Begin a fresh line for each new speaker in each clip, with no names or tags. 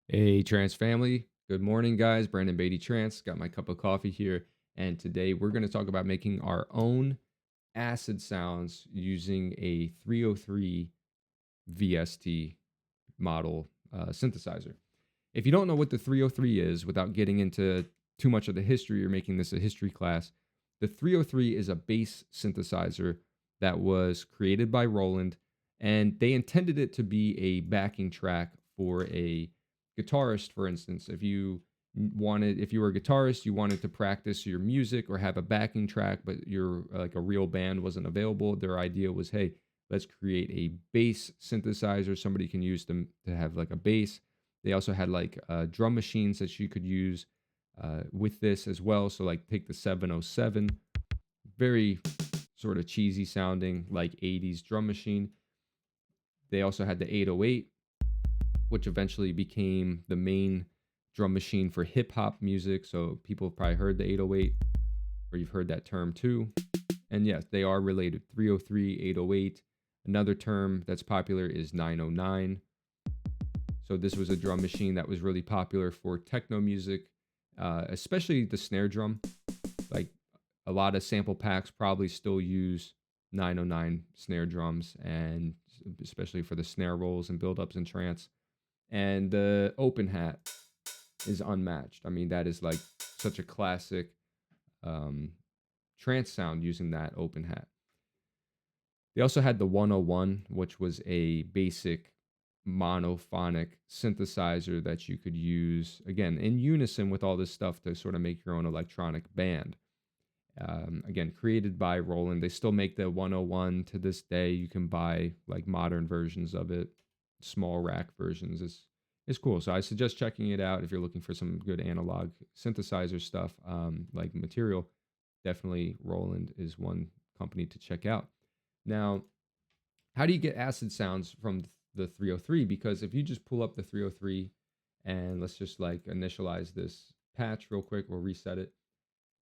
Hey, Trance family. Good morning, guys. Brandon Beatty Trance. Got my cup of coffee here. And today we're going to talk about making our own acid sounds using a 303 VST model synthesizer. If you don't know what the 303 is, without getting into too much of the history or making this a history class, the 303 is a bass synthesizer that was created by Roland, and they intended it to be a backing track for a guitarist, for instance. If you were a guitarist, you wanted to practice your music or have a backing track, but your like a real band wasn't available, their idea was, hey, let's create a bass synthesizer somebody can use to have like a bass. They also had like drum machines that you could use with this as well. So like take the 707, very sort of cheesy sounding like 80s drum machine. They also had the 808, which eventually became the main drum machine for hip hop music. So people have probably heard the 808, or you've heard that term too. And yes, they are related. 303, 808. Another term that's popular is 909. So this was a drum machine that was really popular for techno music, especially the snare drum. Like a lot of sample packs probably still use 909 snare drums, and especially for the snare rolls and buildups in trance. And the open hat is unmatched. I mean, that is like such a classic um, trance sound using that open hat. They also had the 101, which was a basic monophonic synthesizer that you could use, again, in unison with all this stuff to sort of make your own electronic band. Again, created by Roland. They still make the 101 to this day. You can buy like modern versions of it, small rack versions. It's cool. So I suggest checking it out if you're looking for some good analog synthesizer stuff, like material. Definitely Roland is one company to check out. Now, how do you get acid sounds from the 303? Because if you just pull up the 303 and let's just like initialize this patch real quick, we'll reset it.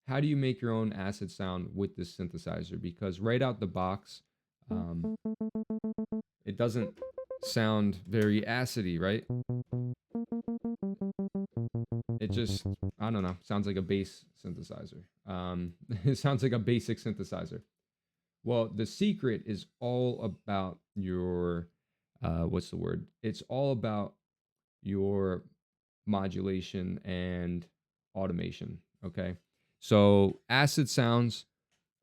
How do you make your own acid sound with this synthesizer? Because right out the box, um, it doesn't sound very acidy, right? It just, I don't know, sounds like a bass synthesizer. It sounds like a basic synthesizer. Well, the secret is all about your, what's the word? It's all about your modulation and automation. Okay. So acid sounds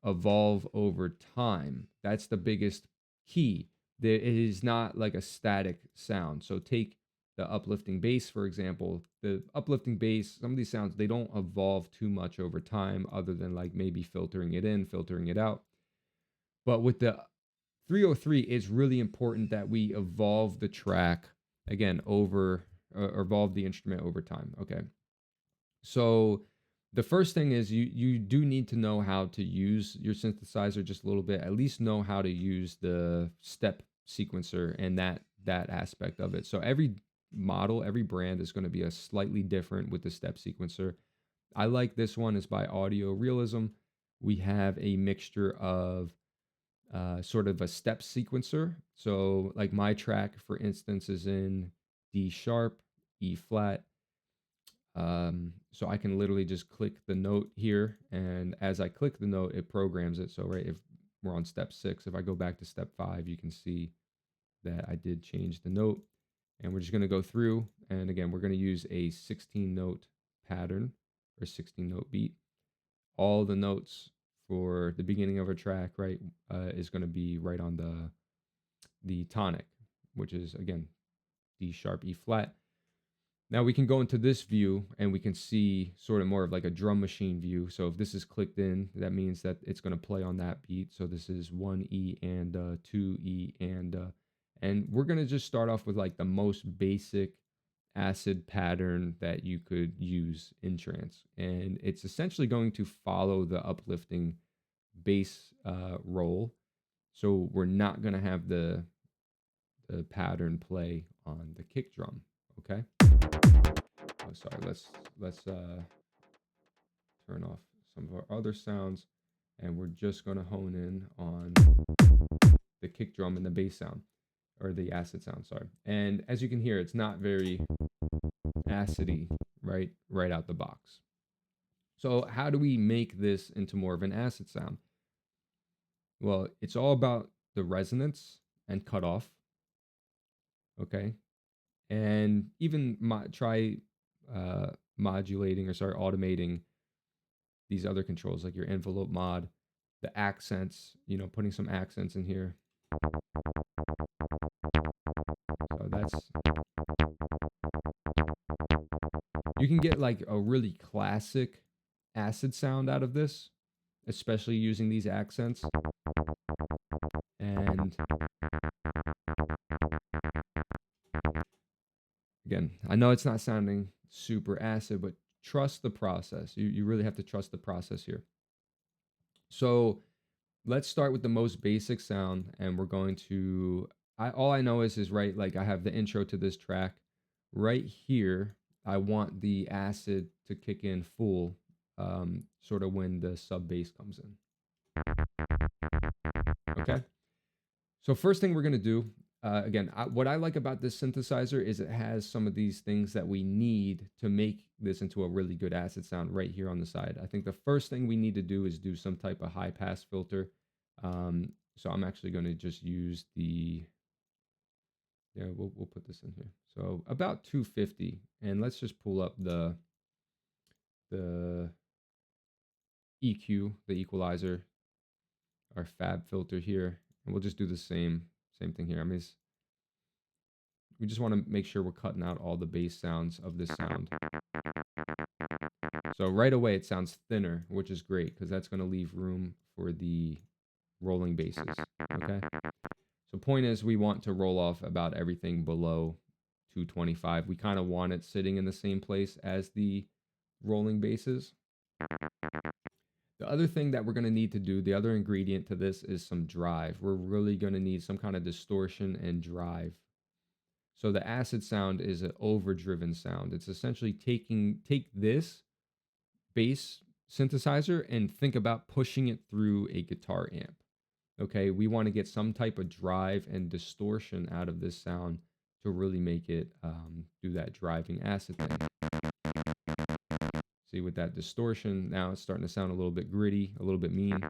evolve over time. That's the biggest key. It is not like a static sound. So take the uplifting bass, for example. The uplifting bass, some of these sounds, they don't evolve too much over time other than like maybe filtering it in, filtering it out. But with the 303, it's really important that we evolve the track again over, evolve the instrument over time. Okay. So the first thing is you do need to know how to use your synthesizer just a little bit. At least know how to use the step sequencer and that aspect of it. So every model, every brand is going to be a slightly different with the step sequencer. I like this one is by Audio Realism. We have a mixture of sort of a step sequencer. So like my track, for instance, is in D sharp, E flat, so I can literally just click the note here, and as I click the note, it programs it. So right, if we're on step 6, if I go back to step 5, you can see that I did change the note. And we're just going to go through, and again, we're going to use a 16 note pattern or 16 note beat. All the notes for the beginning of a track, right, is going to be right on the tonic, which is again D sharp, E flat. Now we can go into this view and we can see sort of more of like a drum machine view. So if this is clicked in, that means that it's going to play on that beat. So this is 1E and 2E and we're going to just start off with like the most basic acid pattern that you could use in trance. And it's essentially going to follow the uplifting bass roll. So we're not going to have the pattern play on the kick drum. Okay. Oh, sorry. Let's turn off some of our other sounds, and we're just gonna hone in on the kick drum and the bass sound, or the acid sound. Sorry. And as you can hear, it's not very acidy right out the box. So how do we make this into more of an acid sound? Well, it's all about the resonance and cutoff, okay? And even try modulating, or sorry, automating these other controls like your envelope mod, the accents, putting some accents in here. So you can get like a really classic acid sound out of this, especially using these accents. And again, I know it's not sounding super acid, but trust the process. You really have to trust the process here. So let's start with the most basic sound, and we're going to, all I know is right, like I have the intro to this track. Right here, I want the acid to kick in full, sort of when the sub bass comes in. Okay. So first thing we're going to do, again, what I like about this synthesizer is it has some of these things that we need to make this into a really good acid sound right here on the side. I think the first thing we need to do is do some type of high pass filter. So I'm actually going to just use we'll put this in here. So about 250, and let's just pull up the EQ, the equalizer, our fab filter here, and we'll just do the same thing here. I mean, we just want to make sure we're cutting out all the bass sounds of this sound. So right away it sounds thinner, which is great because that's going to leave room for the rolling basses. Okay. So point is, we want to roll off about everything below 225. We kind of want it sitting in the same place as the rolling basses. The other thing that we're going to need to do, the other ingredient to this, is some drive. We're really going to need some kind of distortion and drive. So the acid sound is an overdriven sound. It's essentially take this bass synthesizer and think about pushing it through a guitar amp. Okay, we want to get some type of drive and distortion out of this sound to really make it do that driving acid thing. See, with that distortion, now it's starting to sound a little bit gritty, a little bit mean.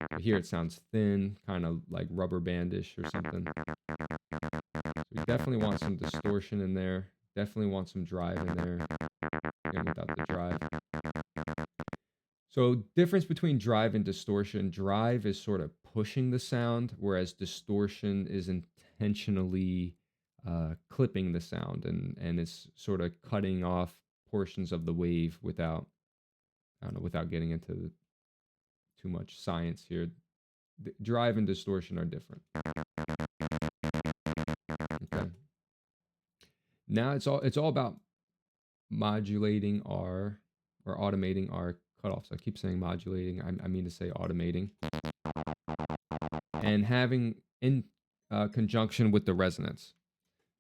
But here it sounds thin, kind of like rubber bandish or something. So we definitely want some distortion in there. Definitely want some drive in there. Again, without the drive. So difference between drive and distortion. Drive is sort of pushing the sound, whereas distortion is intentionally clipping the sound, and it's sort of cutting off portions of the wave without getting into too much science here. Drive and distortion are different. Okay. Now it's all about modulating or automating our cutoffs. I keep saying modulating. I mean to say automating. And having in conjunction with the resonance.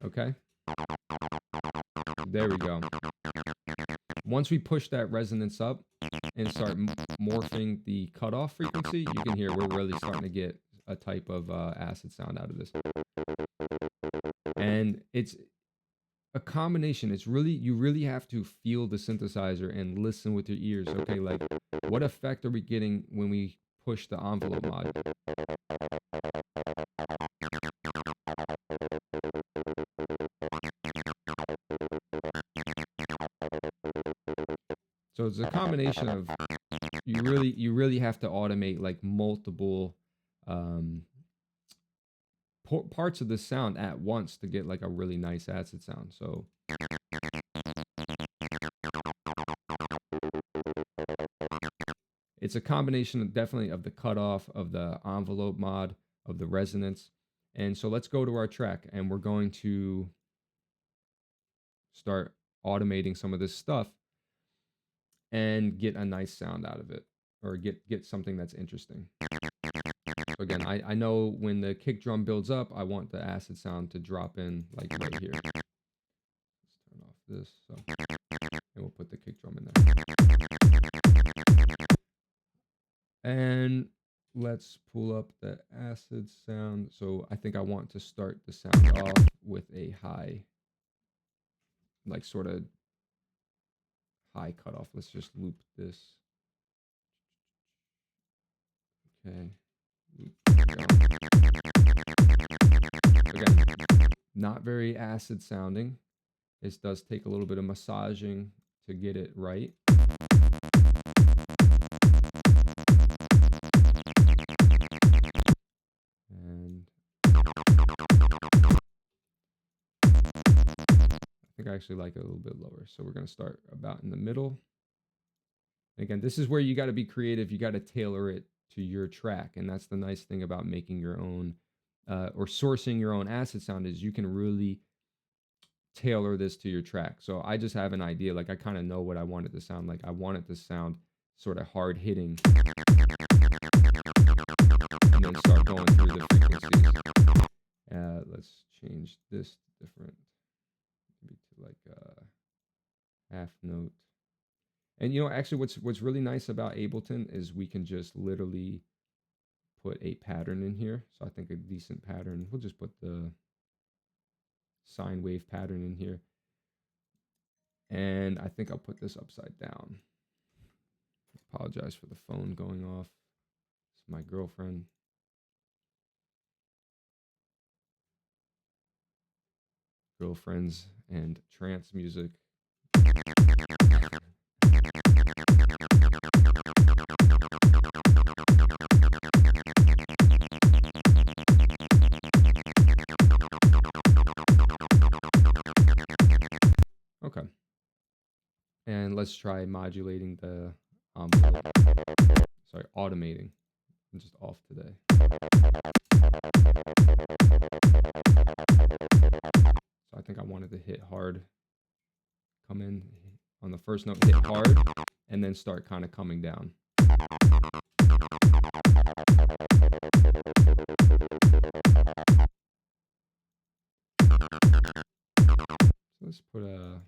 Okay. There we go. Once we push that resonance up and start morphing the cutoff frequency, you can hear we're really starting to get a type of acid sound out of this. And it's a combination. You really have to feel the synthesizer and listen with your ears. Okay, like what effect are we getting when we push the envelope mod? So it's a combination of you really have to automate like multiple parts of the sound at once to get like a really nice acid sound. So it's a combination definitely of the cutoff, of the envelope mod, of the resonance. And so let's go to our track, and we're going to start automating some of this stuff and get a nice sound out of it, or get something that's interesting. So again, I know when the kick drum builds up, I want the acid sound to drop in like right here. Let's turn off this, and we'll put the kick drum in there. And let's pull up the acid sound. So I think I want to start the sound off with a high like sort of high cutoff. Let's just loop this. Okay. Again, not very acid sounding. This does take a little bit of massaging to get it right. And I think I actually like it a little bit lower. So we're going to start about in the middle. Again, this is where you got to be creative. You got to tailor it to your track. And that's the nice thing about making your own or sourcing your own acid sound, is you can really tailor this to your track. So I just have an idea. Like, I kind of know what I want it to sound like. I want it to sound sort of hard hitting, and then start going through the frequencies. Let's change this different, maybe to like a half note. And you know, actually what's really nice about Ableton is we can just literally put a pattern in here. So I think a decent pattern, we'll just put the sine wave pattern in here. And I think I'll put this upside down. Apologize for the phone going off. It's my girlfriend. Girlfriends and trance music. Okay. And let's try modulating the envelope. Sorry, automating. I'm just off today. So I think I wanted to hit hard, come in on the first note, hit hard, and then start kind of coming down. So let's put a...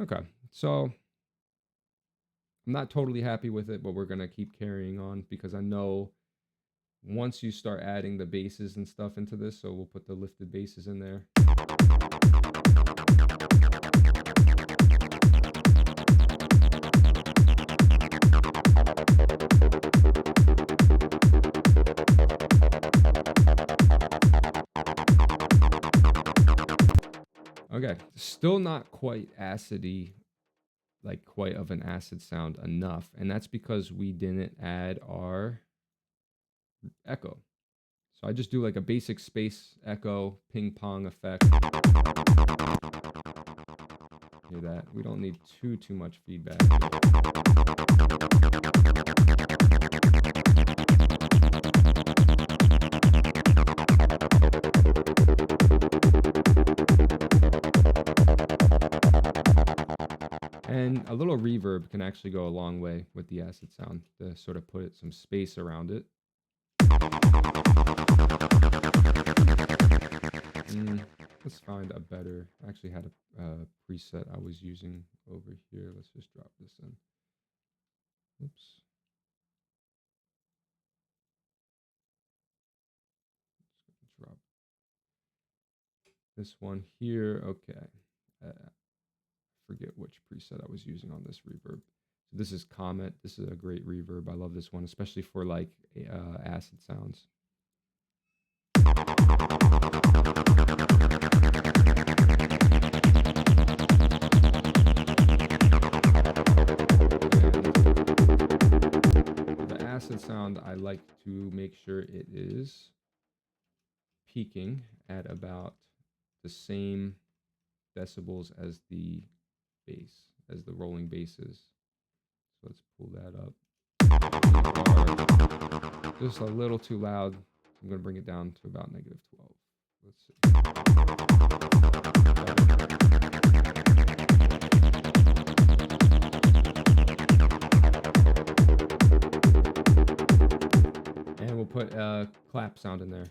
Okay, so I'm not totally happy with it, but we're going to keep carrying on, because I know once you start adding the basses and stuff into this, so we'll put the lifted basses in there. Okay, still not quite acidy, like quite of an acid sound enough. And that's because we didn't add our echo. So I just do like a basic space echo, ping pong effect. Hear that? We don't need too much feedback. And a little reverb can actually go a long way with the acid sound to sort of put some space around it. Let's find a better, I actually had a preset I was using over here. Let's just drop this in. Oops. Drop this one here. Okay. Forget which preset I was using on this reverb. So this is Comet. This is a great reverb. I love this one, especially for like acid sounds. The acid sound, I like to make sure it is peaking at about the same decibels as the bass, as the rolling basses. So let's pull that up. Just a little too loud. I'm going to bring it down to about -12. Let's see. And we'll put a clap sound in there.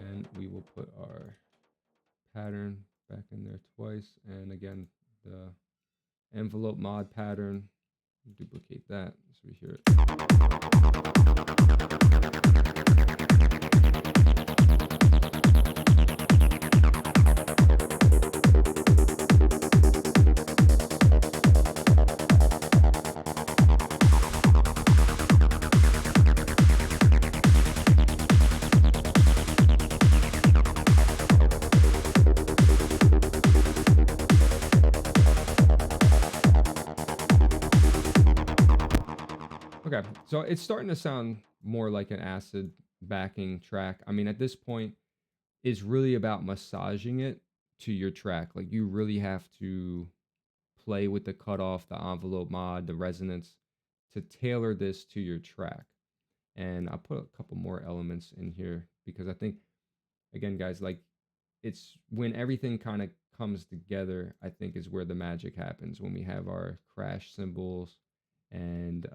And we will put our pattern back in there twice. And again, the envelope mod pattern, duplicate that so we hear it. Okay, so it's starting to sound more like an acid backing track. I mean, at this point, it's really about massaging it to your track. Like, you really have to play with the cutoff, the envelope mod, the resonance to tailor this to your track. And I'll put a couple more elements in here because I think, again, guys, like, it's when everything kind of comes together, I think is where the magic happens, when we have our crash cymbals and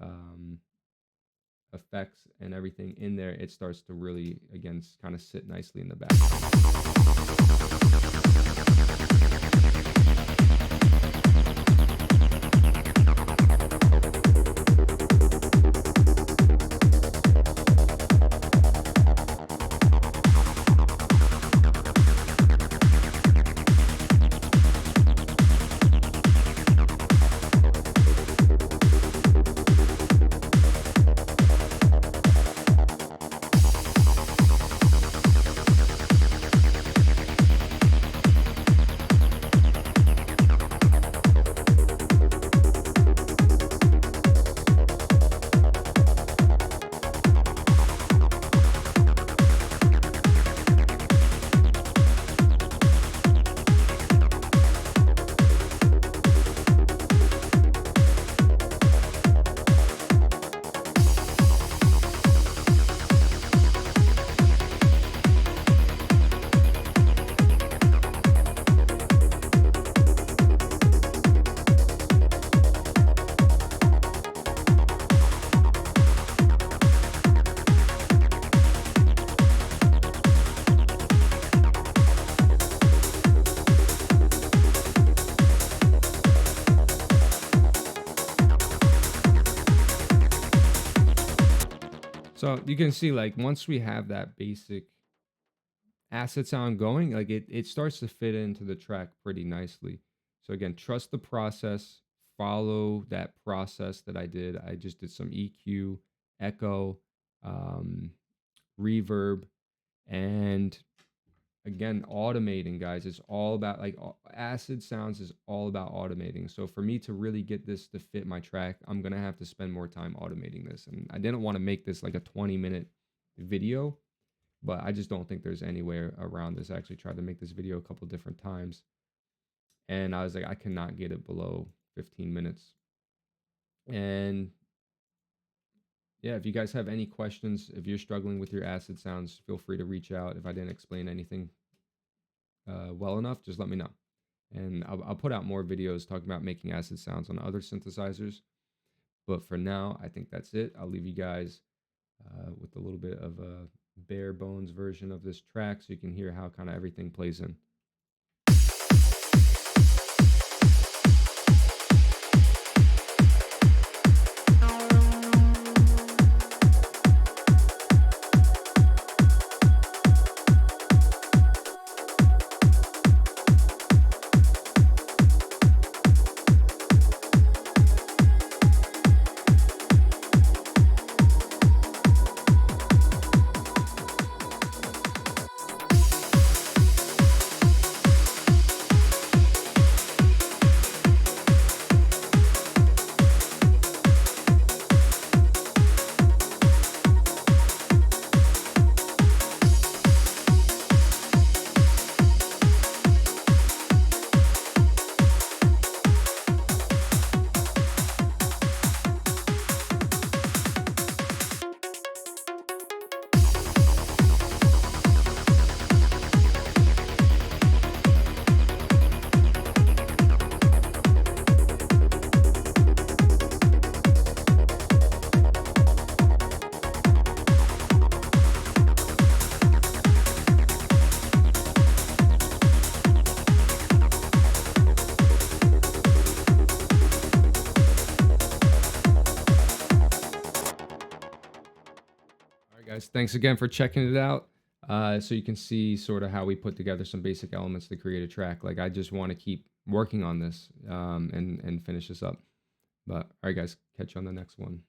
effects and everything in there. It starts to really, again, kind of sit nicely in the back. So you can see, like, once we have that basic acid sound going, like, it starts to fit into the track pretty nicely. So again, trust the process, follow that process that I did. I just did some EQ, echo, reverb, and again, automating, guys. It's all about, like, acid sounds is all about automating. So for me to really get this to fit my track, I'm gonna have to spend more time automating this. And I didn't want to make this like a 20-minute video, but I just don't think there's any way around this. I actually tried to make this video a couple different times, and I was like, I cannot get it below 15 minutes. And yeah, if you guys have any questions, if you're struggling with your acid sounds, feel free to reach out. If I didn't explain anything well enough, just let me know. And I'll put out more videos talking about making acid sounds on other synthesizers. But for now, I think that's it. I'll leave you guys with a little bit of a bare bones version of this track so you can hear how kind of everything plays in. thanks again for checking it out. So you can see sort of how we put together some basic elements to create a track. Like I just want to keep working on this and finish this up. But all right, guys, catch you on the next one.